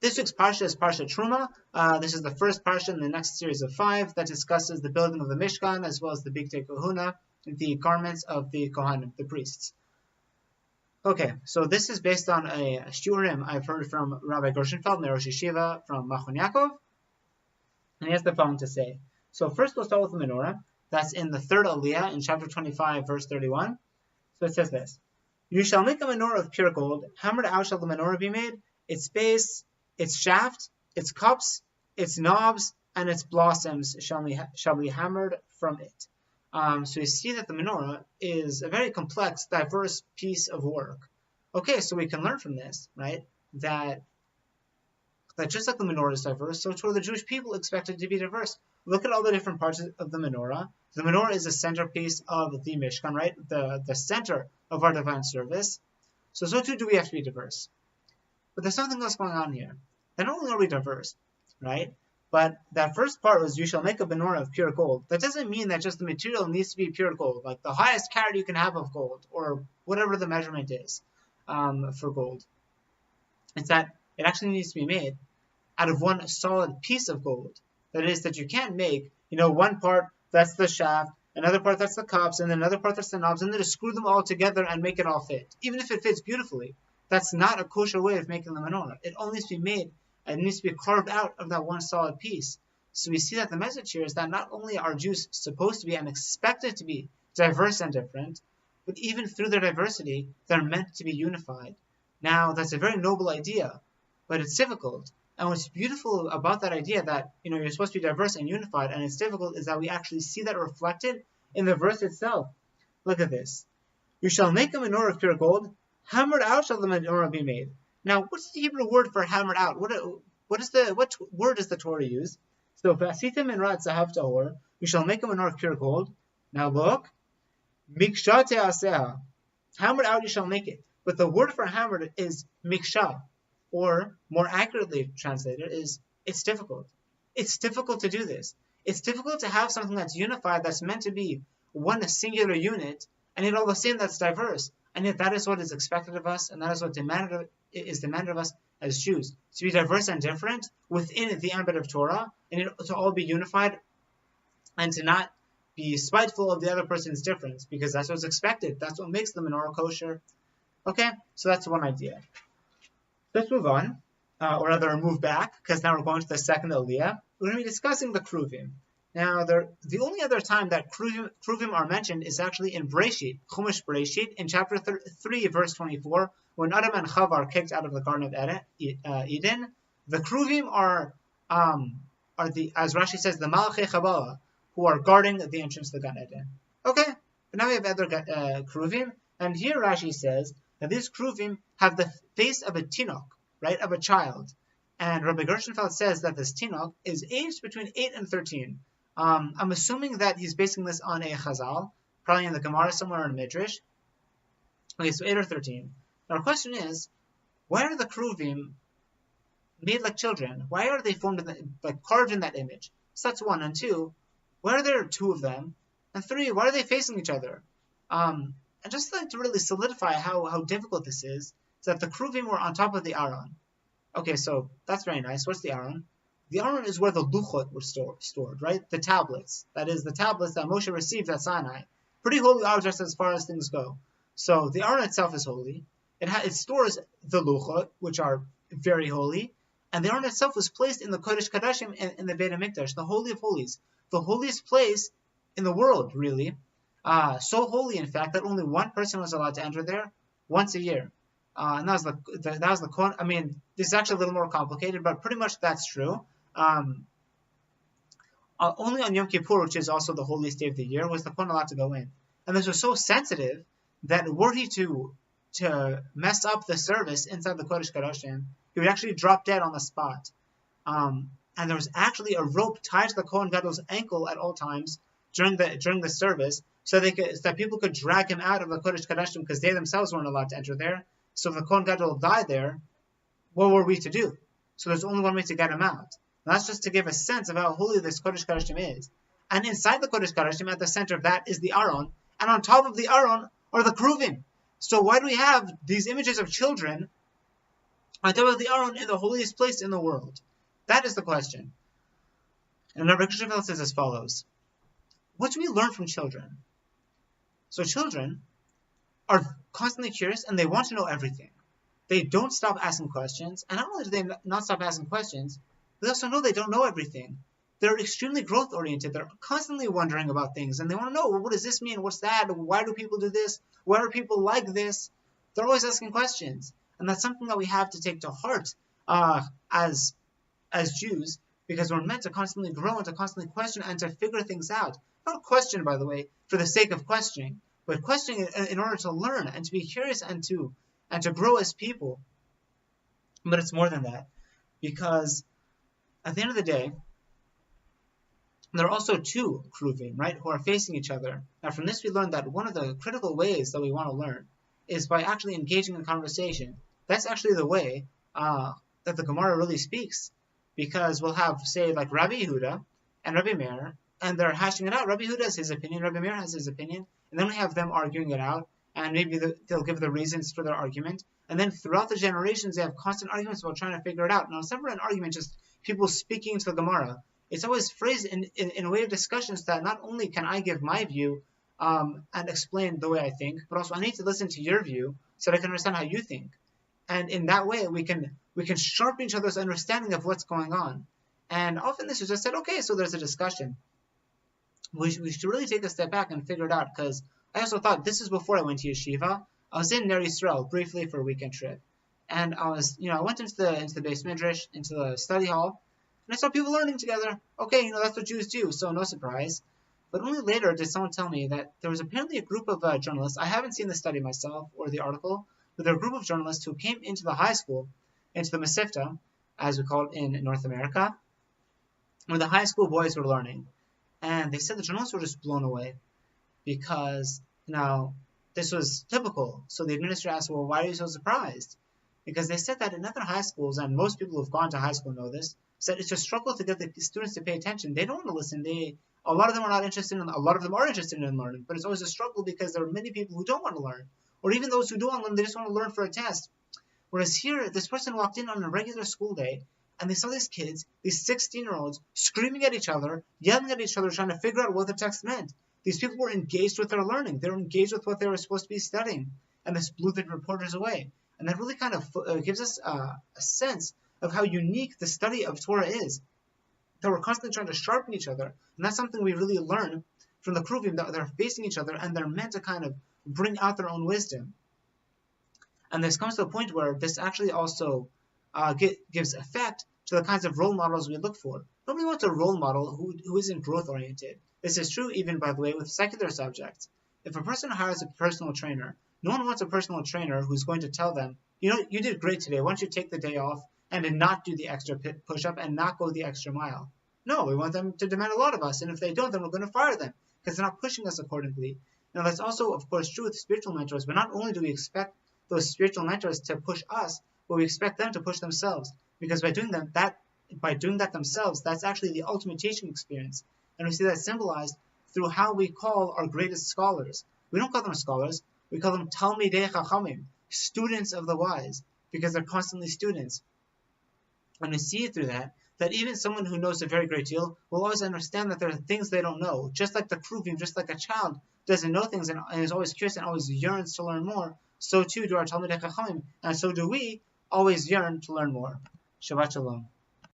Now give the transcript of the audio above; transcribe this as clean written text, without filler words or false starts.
This week's parsha is Parsha Terumah. This is the first parsha in the next series of 5 that discusses the building of the Mishkan as well as the Bigtei Kahuna, the garments of the Kohanim, the priests. Okay, so this is based on a shiurim I've heard from Rabbi Gershenfeld, the Rosh Yeshiva from Machon Yaakov, and he has the following to say. So first we'll start with the menorah. That's in the third aliyah in chapter 25, verse 31. So it says this: You shall make a menorah of pure gold. Hammered out shall the menorah be made. Its base, its shaft, its cups, its knobs, and its blossoms shall be hammered from it. So you see that the menorah is a very complex, diverse piece of work. Okay, so we can learn from this, right, that just like the menorah is diverse, so too are the Jewish people expected to be diverse. Look at all the different parts of the menorah. The menorah is the centerpiece of the Mishkan, right, the center of our divine service. So too do we have to be diverse. But there's something else going on here. Not only are we diverse, right, but that first part was, you shall make a menorah of pure gold. That doesn't mean that just the material needs to be pure gold, like the highest carat you can have of gold, or whatever the measurement is for gold. It's that it actually needs to be made out of one solid piece of gold. That is, that you can't make, one part that's the shaft, another part that's the cups, and another part that's the knobs, and then just screw them all together and make it all fit. Even if it fits beautifully, that's not a kosher way of making the menorah. It all needs to be made, and it needs to be carved out of that one solid piece. So we see that the message here is that not only are Jews supposed to be and expected to be diverse and different, but even through their diversity, they're meant to be unified. Now, that's a very noble idea, but it's difficult. And what's beautiful about that idea that, you're supposed to be diverse and unified, and it's difficult, is that we actually see that reflected in the verse itself. Look at this. You shall make a menorah of pure gold, hammered out shall the menorah be made. Now, what's the Hebrew word for hammered out? What word does the Torah use? So, v'asitem minrat zahav tahor, you shall make a menorah of pure gold. Now look, miksha te'aseha, hammered out you shall make it. But the word for hammered is miksha, or more accurately translated is, it's difficult. It's difficult to do this. It's difficult to have something that's unified, that's meant to be one singular unit, and yet all the same that's diverse. And yet that is what is expected of us, and that is what is demanded of us as Jews, to be diverse and different within the ambit of Torah, and to all be unified, and to not be spiteful of the other person's difference, because that's what's expected. That's what makes the menorah kosher. Okay, so that's one idea. Let's move on, or rather move back, because now we're going to the second aliyah. We're going to be discussing the kruvim. Now, the only other time that kruvim are mentioned is actually in Bereshit, Chumash Bereshit, in chapter 3, verse 24, when Adam and Chava are kicked out of the Garden of Eden. The kruvim are the, as Rashi says, the Malachei Chabala, who are guarding the entrance to the Gan Eden. Okay, but now we have other kruvim, and here Rashi says that these kruvim have the face of a tinok, right, of a child. And Rabbi Gershenfeld says that this tinok is aged between 8 and 13. I'm assuming that he's basing this on a chazal, probably in the Gemara somewhere in Midrash. Okay, so 8 or 13. Now our question is, why are the kruvim made like children? Why are they formed carved in that image? So that's one. And two, why are there two of them? And three, why are they facing each other? And just to really solidify how difficult this is that the kruvim were on top of the Aron. Okay, so that's very nice. What's the Aron? The Aron is where the luchot were stored, right? The tablets. That is, the tablets that Moshe received at Sinai. Pretty holy objects as far as things go. So the Aron itself is holy. It stores the luchot, which are very holy. And the Aron itself was placed in the Kodesh Kadashim in the Beit HaMikdash, the Holy of Holies. The holiest place in the world, really. So holy, in fact, that only one person was allowed to enter there once a year. And that was the Kohen. I mean, this is actually a little more complicated, but pretty much that's true. Only on Yom Kippur, which is also the holiest day of the year, was the Kohen allowed to go in. And this was so sensitive that were he to mess up the service inside the Kodesh Kadashim, he would actually drop dead on the spot. And there was actually a rope tied to the Kohen Gadol's ankle at all times during the service, so that people could drag him out of the Kodesh Kadashim because they themselves weren't allowed to enter there. So if the Kohen Gadol died there, what were we to do? So there's only one way to get him out. And that's just to give a sense of how holy this Kodesh Kadashim is. And inside the Kodesh Kadashim, at the center of that, is the Aron. And on top of the Aron are the kruvim. So why do we have these images of children on top of the Aron in the holiest place in the world? That is the question. And Rabbi Gershenfeld says as follows. What do we learn from children? So children are constantly curious and they want to know everything. They don't stop asking questions, and not only do they not stop asking questions, they also know they don't know everything. They're extremely growth-oriented. They're constantly wondering about things, and they want to know, well, what does this mean? What's that? Why do people do this? Why are people like this? They're always asking questions, and that's something that we have to take to heart as Jews, because we're meant to constantly grow and to constantly question and to figure things out. Not question, by the way, for the sake of questioning, but questioning in order to learn and to be curious and to grow as people. But it's more than that, because at the end of the day, there are also two kruvim, right, who are facing each other. Now, from this we learn that one of the critical ways that we want to learn is by actually engaging in conversation. That's actually the way that the Gemara really speaks, because we'll have, say, like Rabbi Yehuda and Rabbi Meir, and they're hashing it out. Rabbi Yehuda has his opinion, Rabbi Meir has his opinion, and then we have them arguing it out, and maybe they'll give the reasons for their argument. And then throughout the generations, they have constant arguments about trying to figure it out. Now, it's never an argument just people speaking to the Gemara. It's always phrased in a way of discussion so that not only can I give my view and explain the way I think, but also I need to listen to your view so that I can understand how you think. And in that way, we can sharpen each other's understanding of what's going on. And often this is just said, okay, so there's a discussion. We should really take a step back and figure it out, because I also thought, this is before I went to yeshiva. I was in Ner Yisrael briefly for a weekend trip, and I went into the Beis Midrash, into the study hall, and I saw people learning together. Okay, that's what Jews do, so no surprise. But only later did someone tell me that there was apparently a group of journalists. I haven't seen the study myself or the article, but there were a group of journalists who came into the high school, into the Masifta, as we call it in North America, where the high school boys were learning. And they said the journalists were just blown away, because this was typical. So the administrator asked, well, why are you so surprised? Because they said that in other high schools, and most people who've gone to high school know this, said it's a struggle to get the students to pay attention. They don't want to listen. A lot of them are not interested in, a lot of them are interested in learning, but it's always a struggle because there are many people who don't want to learn. Or even those who do want to learn, they just want to learn for a test. Whereas here, this person walked in on a regular school day, and they saw these kids, these 16-year-olds, screaming at each other, yelling at each other, trying to figure out what the text meant. These people were engaged with their learning. They were engaged with what they were supposed to be studying. And this blew the reporters away. And that really kind of gives us a sense of how unique the study of Torah is. That we're constantly trying to sharpen each other. And that's something we really learn from the Kruvim, that they're facing each other and they're meant to kind of bring out their own wisdom. And this comes to a point where this actually also gives effect to the kinds of role models we look for. Nobody wants a role model who isn't growth-oriented. This is true even, by the way, with secular subjects. If a person hires a personal trainer, no one wants a personal trainer who's going to tell them, you did great today, why don't you take the day off and to not do the extra push-up and not go the extra mile. No, we want them to demand a lot of us, and if they don't, then we're going to fire them, because they're not pushing us accordingly. Now, that's also, of course, true with spiritual mentors, but not only do we expect those spiritual mentors to push us, but we expect them to push themselves, because by doing that themselves, that's actually the ultimate teaching experience. And we see that symbolized through how we call our greatest scholars. We don't call them scholars, we call them Talmidei Chachamim, students of the wise, because they're constantly students. And we see through that even someone who knows a very great deal will always understand that there are things they don't know. Just like the Kruvim, just like a child doesn't know things and is always curious and always yearns to learn more, so too do our Talmidei Chachamim, and so do we always yearn to learn more. Shabbat Shalom.